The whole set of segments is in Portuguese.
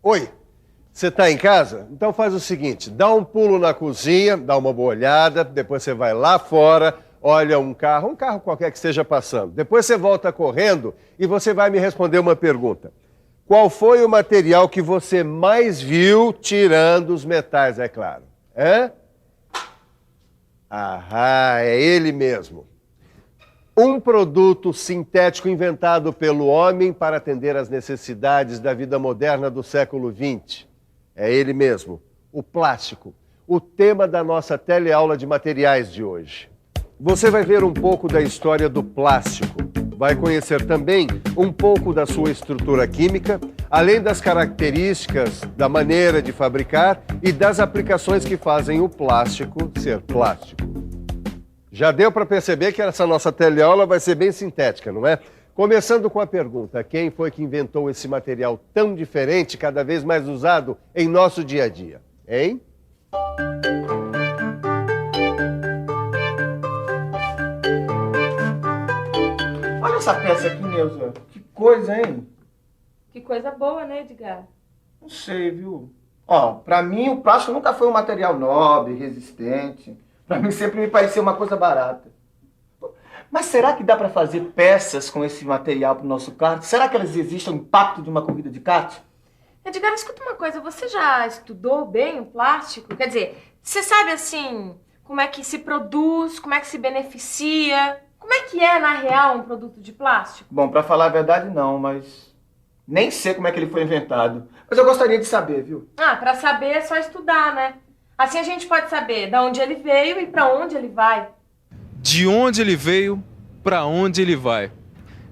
Oi, você está em casa? Então faz o seguinte, dá um pulo na cozinha, dá uma boa olhada, depois você vai lá fora, olha um carro qualquer que esteja passando. Depois você volta correndo e você vai me responder uma pergunta. Qual foi o material que você mais viu tirando os metais, é claro? Hã? Aham, é ele mesmo. Um produto sintético inventado pelo homem para atender às necessidades da vida moderna do século XX. É ele mesmo, o plástico, o tema da nossa teleaula de materiais de hoje. Você vai ver um pouco da história do plástico, vai conhecer também um pouco da sua estrutura química, além das características da maneira de fabricar e das aplicações que fazem o plástico ser plástico. Já deu para perceber que essa nossa teleaula vai ser bem sintética, não é? Começando com a pergunta, quem foi que inventou esse material tão diferente, cada vez mais usado em nosso dia a dia? Hein? Olha essa peça aqui, Neuza. Que coisa, hein? Que coisa boa, né, Edgar? Não sei, viu? Ó, pra mim o plástico nunca foi um material nobre, resistente. Pra mim sempre me pareceu uma coisa barata. Mas será que dá pra fazer peças com esse material pro nosso kart? Será que elas resistem ao impacto de uma corrida de kart? Edgar, escuta uma coisa, você já estudou bem o plástico? Quer dizer, você sabe, assim, como é que se produz, como é que se beneficia? Como é que é, na real, um produto de plástico? Bom, pra falar a verdade não, mas nem sei como é que ele foi inventado. Mas eu gostaria de saber, viu? Ah, pra saber é só estudar, né? Assim a gente pode saber de onde ele veio e pra onde ele vai. De onde ele veio, pra onde ele vai?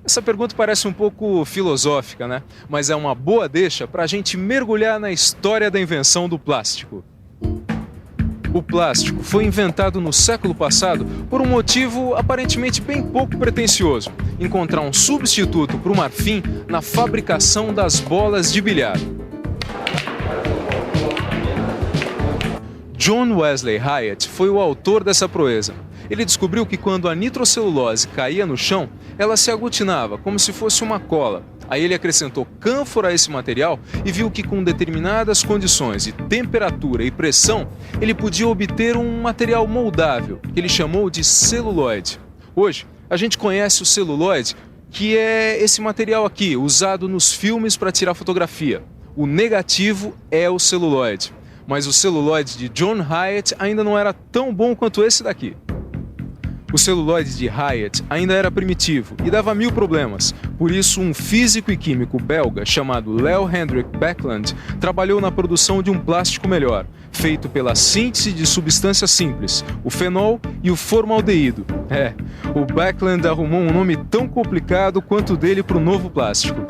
Essa pergunta parece um pouco filosófica, né? Mas é uma boa deixa para a gente mergulhar na história da invenção do plástico. O plástico foi inventado no século passado por um motivo aparentemente bem pouco pretensioso: encontrar um substituto para o marfim na fabricação das bolas de bilhar. John Wesley Hyatt foi o autor dessa proeza. Ele descobriu que quando a nitrocelulose caía no chão, ela se aglutinava, como se fosse uma cola. Aí ele acrescentou cânfora a esse material e viu que com determinadas condições de temperatura e pressão, ele podia obter um material moldável, que ele chamou de celuloide. Hoje, a gente conhece o celuloide, que é esse material aqui, usado nos filmes para tirar fotografia. O negativo é o celuloide. Mas o celuloide de John Hyatt ainda não era tão bom quanto esse daqui. O celuloide de Hyatt ainda era primitivo e dava 1000 problemas. Por isso, um físico e químico belga chamado Leo Hendrik Baekeland trabalhou na produção de um plástico melhor, feito pela síntese de substâncias simples, o fenol e o formaldeído. O Baekeland arrumou um nome tão complicado quanto o dele para o novo plástico.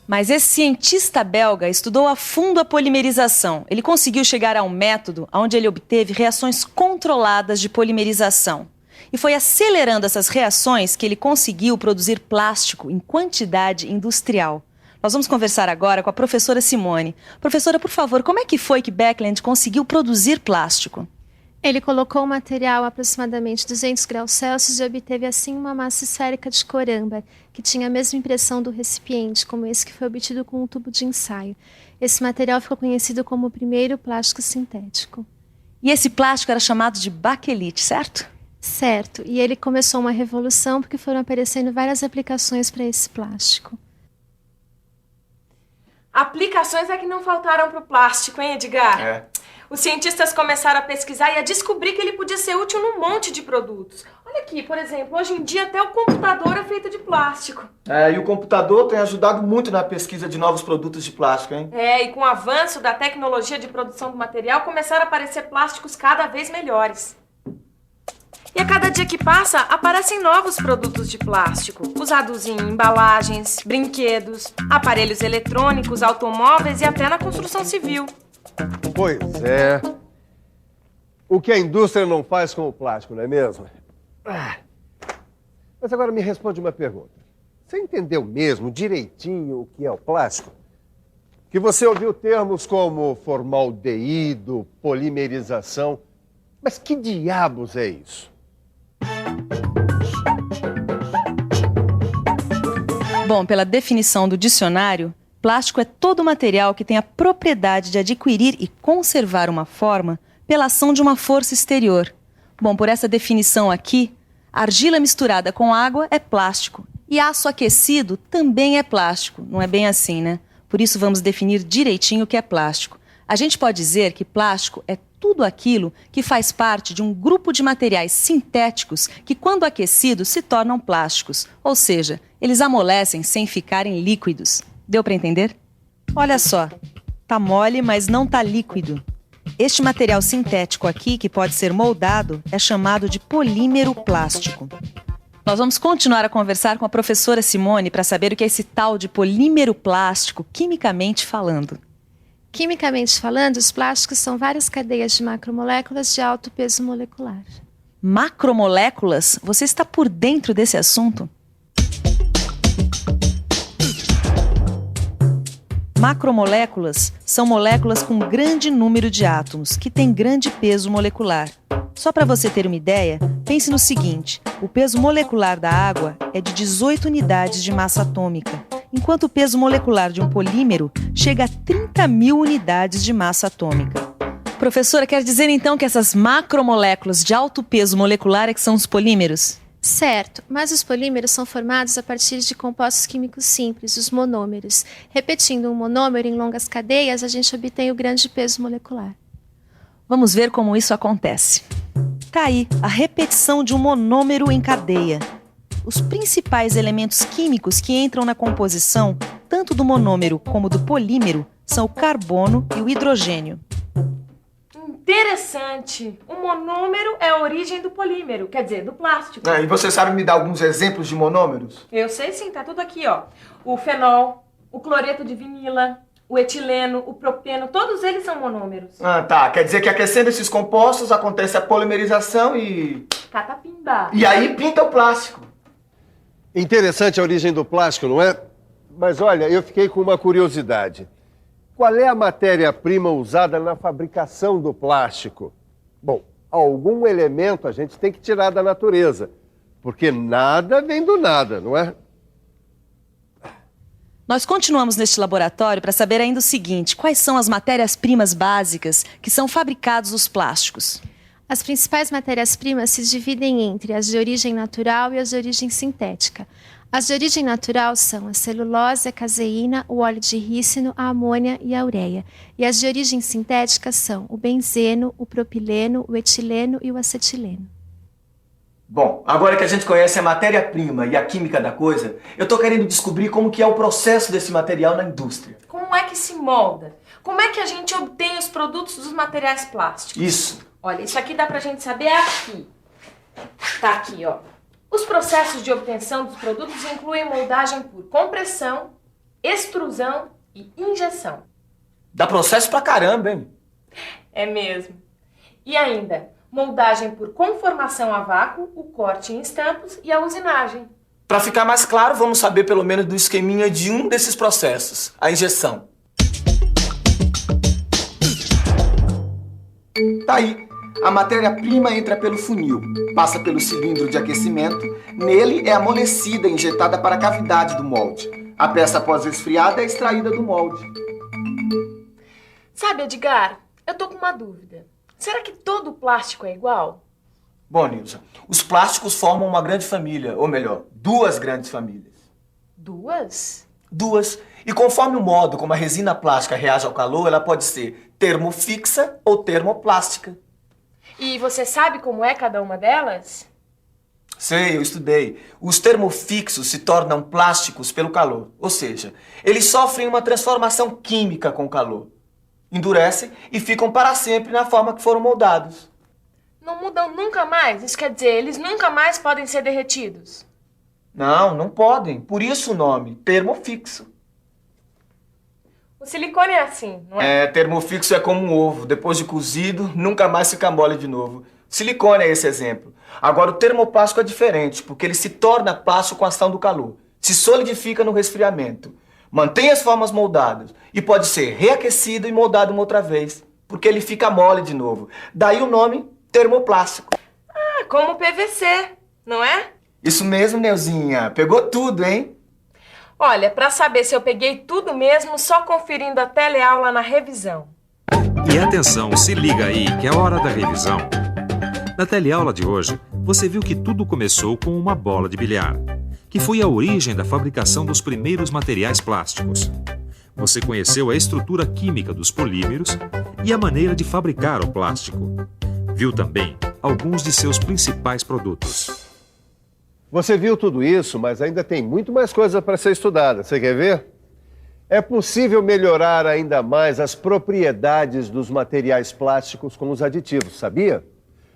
Mas esse cientista belga estudou a fundo a polimerização. Ele conseguiu chegar a um método onde ele obteve reações controladas de polimerização. E foi acelerando essas reações que ele conseguiu produzir plástico em quantidade industrial. Nós vamos conversar agora com a professora Simone. Professora, por favor, como é que foi que Baekeland conseguiu produzir plástico? Ele colocou o material a aproximadamente 200 graus Celsius e obteve assim uma massa esférica de cor âmbar, que tinha a mesma impressão do recipiente, como esse que foi obtido com um tubo de ensaio. Esse material ficou conhecido como o primeiro plástico sintético. E esse plástico era chamado de baquelite, certo? Certo, e ele começou uma revolução porque foram aparecendo várias aplicações para esse plástico. Aplicações é que não faltaram pro plástico, hein, Edgar? Os cientistas começaram a pesquisar e a descobrir que ele podia ser útil num monte de produtos. Olha aqui, por exemplo, hoje em dia até o computador é feito de plástico. E o computador tem ajudado muito na pesquisa de novos produtos de plástico, hein? E com o avanço da tecnologia de produção do material, começaram a aparecer plásticos cada vez melhores. E a cada dia que passa, aparecem novos produtos de plástico, usados em embalagens, brinquedos, aparelhos eletrônicos, automóveis e até na construção civil. Pois é. O que a indústria não faz com o plástico, não é mesmo? Mas agora me responde uma pergunta. Você entendeu mesmo direitinho o que é o plástico? que você ouviu termos como formaldeído, polimerização. Mas que diabos é isso? Bom, pela definição do dicionário, plástico é todo material que tem a propriedade de adquirir e conservar uma forma pela ação de uma força exterior. Bom, por essa definição aqui, argila misturada com água é plástico e aço aquecido também é plástico. Não é bem assim, né? Por isso vamos definir direitinho o que é plástico. A gente pode dizer que plástico é tudo aquilo que faz parte de um grupo de materiais sintéticos que, quando aquecidos, se tornam plásticos. Ou seja, eles amolecem sem ficarem líquidos. Deu para entender? Olha só, tá mole, mas não tá líquido. Este material sintético aqui, que pode ser moldado, é chamado de polímero plástico. Nós vamos continuar a conversar com a professora Simone para saber o que é esse tal de polímero plástico, quimicamente falando. Quimicamente falando, os plásticos são várias cadeias de macromoléculas de alto peso molecular. Macromoléculas? Você está por dentro desse assunto? Macromoléculas são moléculas com grande número de átomos, que têm grande peso molecular. Só para você ter uma ideia, pense no seguinte: o peso molecular da água é de 18 unidades de massa atômica, enquanto o peso molecular de um polímero chega a 30.000 unidades de massa atômica. Professora, quer dizer então que essas macromoléculas de alto peso molecular é que são os polímeros? Certo, mas os polímeros são formados a partir de compostos químicos simples, os monômeros. Repetindo um monômero em longas cadeias, a gente obtém o grande peso molecular. Vamos ver como isso acontece. Tá aí a repetição de um monômero em cadeia. Os principais elementos químicos que entram na composição, tanto do monômero como do polímero, são o carbono e o hidrogênio. Interessante. O monômero é a origem do polímero, quer dizer, do plástico. E você sabe me dar alguns exemplos de monômeros? Eu sei sim, tá tudo aqui, ó. O fenol, o cloreto de vinila, o etileno, o propeno, todos eles são monômeros. Tá. Quer dizer que aquecendo esses compostos acontece a polimerização e... Catapimba. E aí pinta o plástico. Interessante a origem do plástico, não é? Mas olha, eu fiquei com uma curiosidade. Qual é a matéria-prima usada na fabricação do plástico? Bom, algum elemento a gente tem que tirar da natureza, porque nada vem do nada, não é? Nós continuamos neste laboratório para saber ainda o seguinte: quais são as matérias-primas básicas que são fabricados os plásticos? As principais matérias-primas se dividem entre as de origem natural e as de origem sintética. As de origem natural são a celulose, a caseína, o óleo de rícino, a amônia e a ureia. E as de origem sintética são o benzeno, o propileno, o etileno e o acetileno. Bom, agora que a gente conhece a matéria-prima e a química da coisa, eu tô querendo descobrir como que é o processo desse material na indústria. Como é que se molda? Como é que a gente obtém os produtos dos materiais plásticos? Isso. Olha, isso aqui dá pra gente saber aqui. Tá aqui, ó. Os processos de obtenção dos produtos incluem moldagem por compressão, extrusão e injeção. Dá processo pra caramba, hein? É mesmo. E ainda, moldagem por conformação a vácuo, o corte em estampos e a usinagem. Pra ficar mais claro, vamos saber pelo menos do esqueminha de um desses processos, a injeção. Tá aí. A matéria-prima entra pelo funil, passa pelo cilindro de aquecimento, nele é amolecida e injetada para a cavidade do molde. A peça, após esfriada, é extraída do molde. Sabe, Edgar, eu tô com uma dúvida. Será que todo plástico é igual? Bom, Nilza, os plásticos formam uma grande família, ou melhor, duas grandes famílias. Duas? Duas. E conforme o modo como a resina plástica reage ao calor, ela pode ser termofixa ou termoplástica. E você sabe como é cada uma delas? Sei, eu estudei. Os termofixos se tornam plásticos pelo calor. Ou seja, eles sofrem uma transformação química com o calor. Endurecem e ficam para sempre na forma que foram moldados. Não mudam nunca mais? Isso quer dizer, eles nunca mais podem ser derretidos? Não podem. Por isso o nome, termofixo. O silicone é assim, não é? Termofixo é como um ovo. Depois de cozido, nunca mais fica mole de novo. Silicone é esse exemplo. Agora, o termoplástico é diferente, porque ele se torna plástico com a ação do calor. Se solidifica no resfriamento. mantém as formas moldadas e pode ser reaquecido e moldado uma outra vez, porque ele fica mole de novo. Daí o nome termoplástico. Ah, como o PVC, não é? Isso mesmo, Neuzinha. Pegou tudo, hein? Olha, para saber se eu peguei tudo mesmo, só conferindo a teleaula na revisão. E atenção, se liga aí, que é a hora da revisão. Na teleaula de hoje, você viu que tudo começou com uma bola de bilhar, que foi a origem da fabricação dos primeiros materiais plásticos. Você conheceu a estrutura química dos polímeros e a maneira de fabricar o plástico. Viu também alguns de seus principais produtos. Você viu tudo isso, mas ainda tem muito mais coisa para ser estudada. Você quer ver? É possível melhorar ainda mais as propriedades dos materiais plásticos com os aditivos, sabia?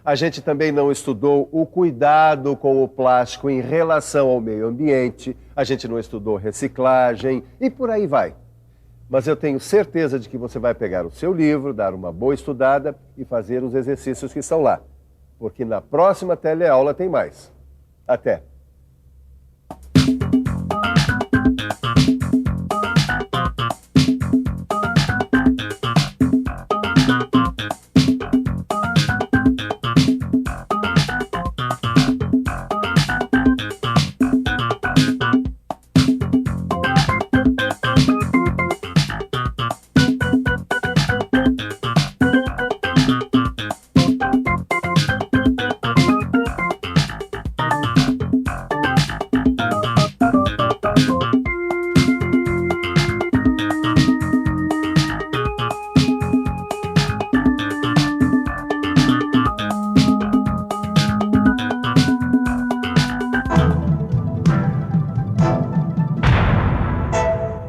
A gente também não estudou o cuidado com o plástico em relação ao meio ambiente, a gente não estudou reciclagem e por aí vai. Mas eu tenho certeza de que você vai pegar o seu livro, dar uma boa estudada e fazer os exercícios que estão lá. Porque na próxima teleaula tem mais. Até!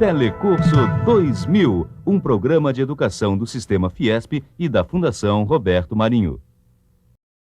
Telecurso 2000, um programa de educação do Sistema Fiesp e da Fundação Roberto Marinho.